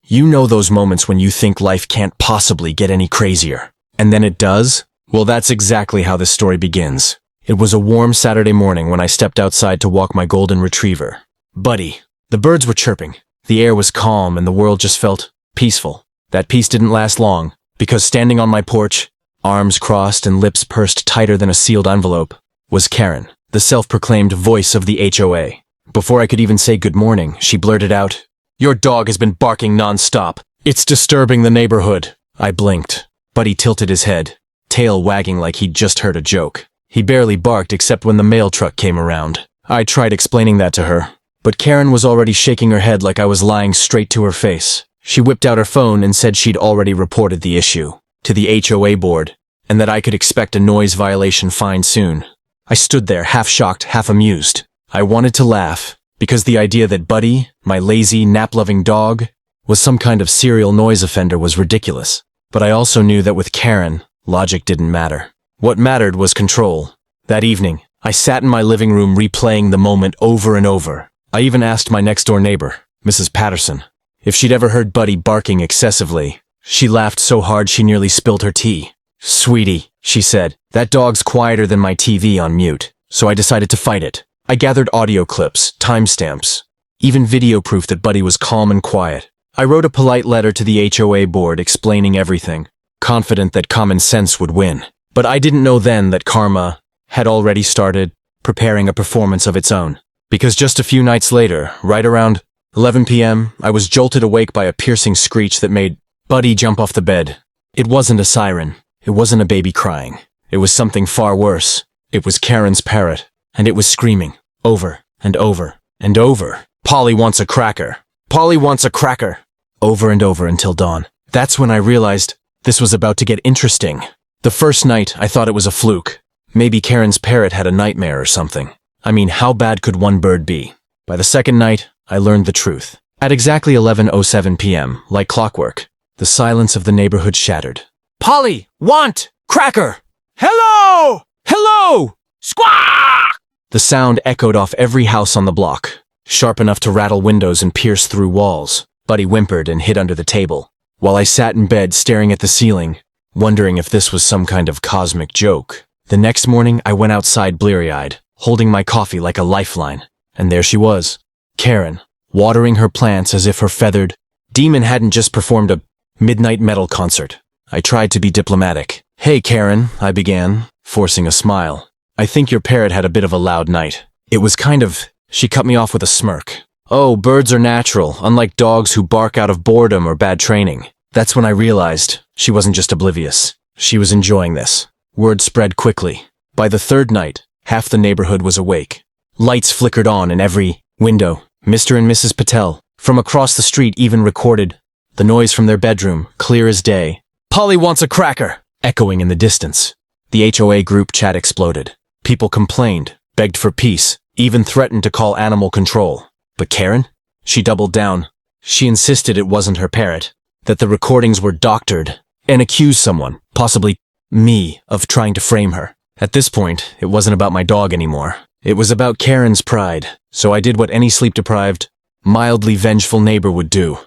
You know those moments when you think life can't possibly get any crazier. And then it does? Well, that's exactly how this story begins. It was a warm Saturday morning when I stepped outside to walk my golden retriever, Buddy. The birds were chirping. The air was calm and the world just felt peaceful. That peace didn't last long, because standing on my porch, arms crossed and lips pursed tighter than a sealed envelope, was Karen, the self-proclaimed voice of the HOA. Before I could even say good morning, she blurted out, "Your dog has been barking non-stop. It's disturbing the neighborhood." I blinked. Buddy tilted his head, tail wagging like he'd just heard a joke. He barely barked except when the mail truck came around. I tried explaining that to her, but Karen was already shaking her head like I was lying straight to her face. She whipped out her phone and said she'd already reported the issue to the HOA board, and that I could expect a noise violation fine soon. I stood there, half shocked, half amused. I wanted to laugh, because the idea that Buddy, my lazy, nap-loving dog, was some kind of serial noise offender was ridiculous. But I also knew that with Karen, logic didn't matter. What mattered was control. That evening, I sat in my living room replaying the moment over and over. I even asked my next-door neighbor, Mrs. Patterson, if she'd ever heard Buddy barking excessively. She laughed so hard she nearly spilled her tea. "Sweetie," she said, "that dog's quieter than my TV on mute." So I decided to fight it. I gathered audio clips, timestamps, even video proof that Buddy was calm and quiet. I wrote a polite letter to the HOA board explaining everything, confident that common sense would win. But I didn't know then that karma had already started preparing a performance of its own. Because just a few nights later, right around 11 p.m., I was jolted awake by a piercing screech that made Buddy jump off the bed. It wasn't a siren. It wasn't a baby crying. It was something far worse. It was Karen's Parrot, and it was screaming, over and over and over, "Polly wants a cracker. Polly wants a cracker." Over and over until dawn. That's when I realized this was about to get interesting. The first night, I thought it was a fluke. Maybe Karen's Parrot had a nightmare or something. I mean, how bad could one bird be? By the second night, I learned the truth. At exactly 11:07 p.m., like clockwork, the silence of the neighborhood shattered. "Polly, want cracker! Hello! Hello! Squawk!" The sound echoed off every house on the block, sharp enough to rattle windows and pierce through walls. Buddy whimpered and hid under the table, while I sat in bed staring at the ceiling, wondering if this was some kind of cosmic joke. The next morning, I went outside bleary-eyed, holding my coffee like a lifeline, and there she was, Karen, watering her plants as if her feathered demon hadn't just performed a midnight metal concert. I tried to be diplomatic. "Hey, Karen," I began, forcing a smile. "I think your parrot had a bit of a loud night." It was kind of... She cut me off with a smirk. "Oh, birds are natural, unlike dogs who bark out of boredom or bad training." That's when I realized she wasn't just oblivious. She was enjoying this. Word spread quickly. By the third night, half the neighborhood was awake. Lights flickered on in every window. Mr. and Mrs. Patel, from across the street, even recorded the noise from their bedroom, clear as day. "Polly wants a cracker!" echoing in the distance. The HOA group chat exploded. People complained, begged for peace, even threatened to call animal control. But Karen? She doubled down. She insisted it wasn't her parrot, that the recordings were doctored, and accused someone, possibly me, of trying to frame her. At this point, it wasn't about my dog anymore. It was about Karen's pride, so I did what any sleep-deprived, mildly vengeful neighbor would do.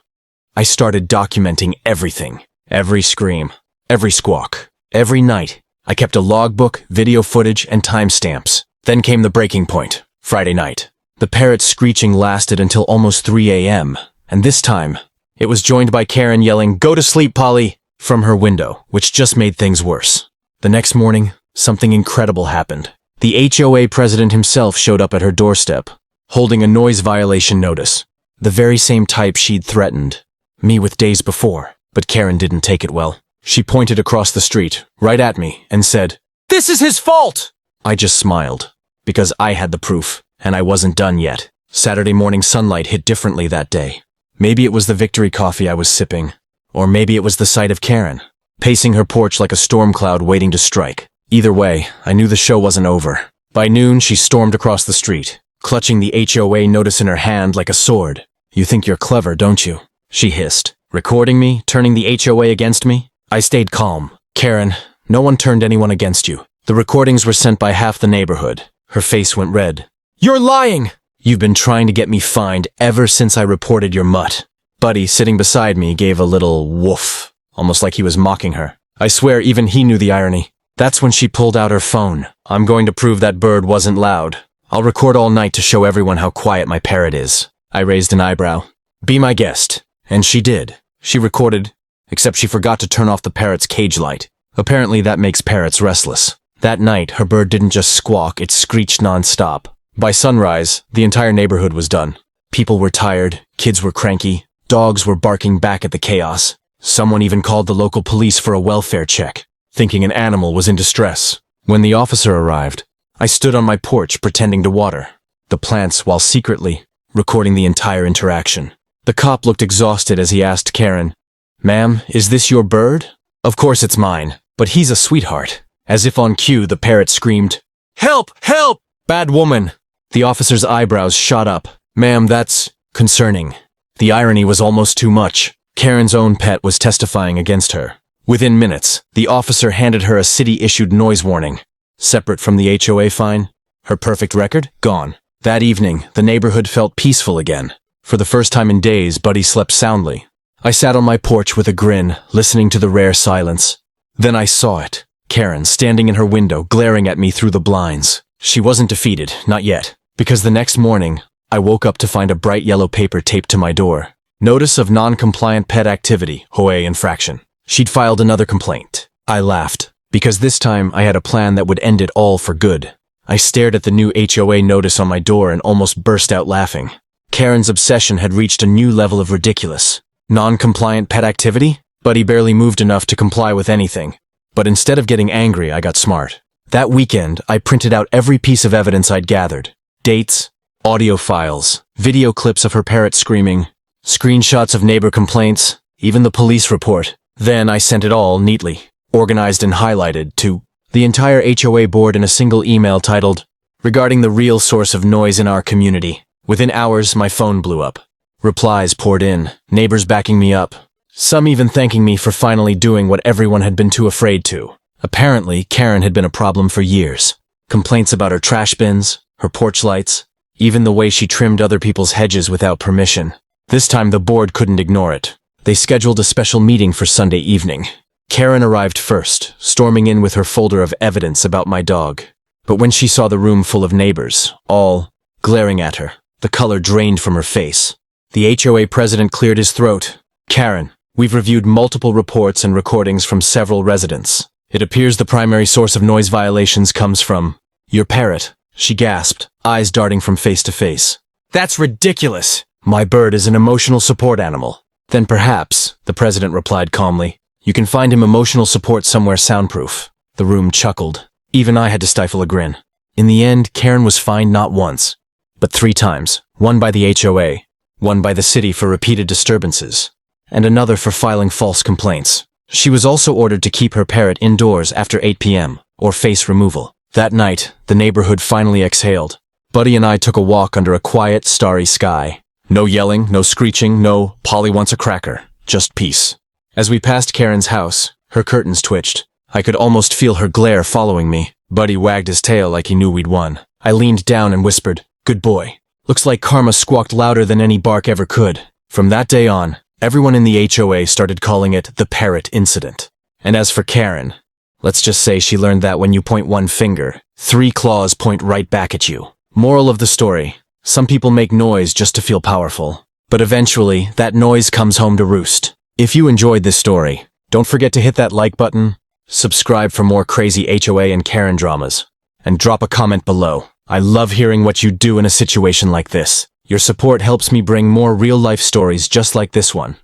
I started documenting everything. Every scream, every squawk, every night. I kept a logbook, video footage, and timestamps. Then came the breaking point, Friday night. The parrot's screeching lasted until almost 3 a.m., and this time, it was joined by Karen yelling, "Go to sleep, Polly," from her window, which just made things worse. The next morning, something incredible happened. The HOA president himself showed up at her doorstep, holding a noise violation notice, the very same type she'd threatened me with days before. But Karen didn't take it well. She pointed across the street, right at me, and said, "This is his fault!" I just smiled, because I had the proof, and I wasn't done yet. Saturday morning sunlight hit differently that day. Maybe it was the victory coffee I was sipping, or maybe it was the sight of Karen, pacing her porch like a storm cloud waiting to strike. Either way, I knew the show wasn't over. By noon, she stormed across the street, clutching the HOA notice in her hand like a sword. "You think you're clever, don't you?" she hissed. "Recording me, turning the HOA against me?" I stayed calm. "Karen, no one turned anyone against you. The recordings were sent by half the neighborhood." Her face went red. "You're lying!" "You've been trying to get me fined ever since I reported your mutt. Buddy, sitting beside me, gave a little woof, almost like he was mocking her. I swear even he knew the irony. That's when she pulled out her phone. I'm going to prove that bird wasn't loud. I'll record all night to show everyone how quiet my parrot is. I raised an eyebrow. Be my guest. And she did. She recorded, except she forgot to turn off the parrot's cage light. Apparently that makes parrots restless. That night, her bird didn't just squawk, it screeched non-stop. By sunrise, the entire neighborhood was done. People were tired, kids were cranky, dogs were barking back at the chaos. Someone even called the local police for a welfare check, thinking an animal was in distress. When the officer arrived, I stood on my porch pretending to water the plants while secretly recording the entire interaction. The cop looked exhausted as he asked Karen, "Ma'am, is this your bird?" "Of course it's mine, but he's a sweetheart." As if on cue, the parrot screamed, "Help! Help! Bad woman!" The officer's eyebrows shot up. "Ma'am, that's concerning." The irony was almost too much. Karen's own pet was testifying against her. Within minutes, the officer handed her a city-issued noise warning. Separate from the HOA fine, her perfect record, gone. That evening, the neighborhood felt peaceful again. For the first time in days, Buddy slept soundly. I sat on my porch with a grin, listening to the rare silence. Then I saw it. Karen, standing in her window, glaring at me through the blinds. She wasn't defeated, not yet, because the next morning, I woke up to find a bright yellow paper taped to my door. Notice of non-compliant pet activity, HOA infraction. She'd filed another complaint. I laughed, because this time I had a plan that would end it all for good. I stared at the new HOA notice on my door and almost burst out laughing. Karen's obsession had reached a new level of ridiculous. Non-compliant pet activity? Buddy barely moved enough to comply with anything. But instead of getting angry, I got smart. That weekend, I printed out every piece of evidence I'd gathered. Dates, audio files, video clips of her parrot screaming, screenshots of neighbor complaints, even the police report. Then I sent it all neatly, organized and highlighted, to the entire HOA board in a single email titled, "Regarding the real source of noise in our community." Within hours, my phone blew up. Replies poured in, neighbors backing me up. Some even thanking me for finally doing what everyone had been too afraid to. Apparently, Karen had been a problem for years. Complaints about her trash bins, her porch lights, even the way she trimmed other people's hedges without permission. This time the board couldn't ignore it. They scheduled a special meeting for Sunday evening. Karen arrived first, storming in with her folder of evidence about my dog. But when she saw the room full of neighbors, all glaring at her, the color drained from her face. The HOA president cleared his throat. "Karen, we've reviewed multiple reports and recordings from several residents. It appears the primary source of noise violations comes from your parrot," she gasped, eyes darting from face to face. "That's ridiculous! My bird is an emotional support animal." "Then perhaps," the president replied calmly, "you can find him emotional support somewhere soundproof." The room chuckled. Even I had to stifle a grin. In the end, Karen was fined not once, but 3 times. One by the HOA, one by the city for repeated disturbances, and another for filing false complaints. She was also ordered to keep her parrot indoors after 8 p.m., or face removal. That night, the neighborhood finally exhaled. Buddy and I took a walk under a quiet, starry sky. No yelling, no screeching, no "Polly wants a cracker," just peace. As we passed Karen's house, her curtains twitched. I could almost feel her glare following me. Buddy wagged his tail like he knew we'd won. I leaned down and whispered, "Good boy." Looks like karma squawked louder than any bark ever could. From that day on, everyone in the HOA started calling it the Parrot Incident. And as for Karen, let's just say she learned that when you point one finger, 3 claws point right back at you. Moral of the story: some people make noise just to feel powerful, but eventually that noise comes home to roost. If you enjoyed this story, don't forget to hit that like button, subscribe for more crazy HOA and Karen dramas, and drop a comment below. I love hearing what you do in a situation like this. Your support helps me bring more real-life stories just like this one.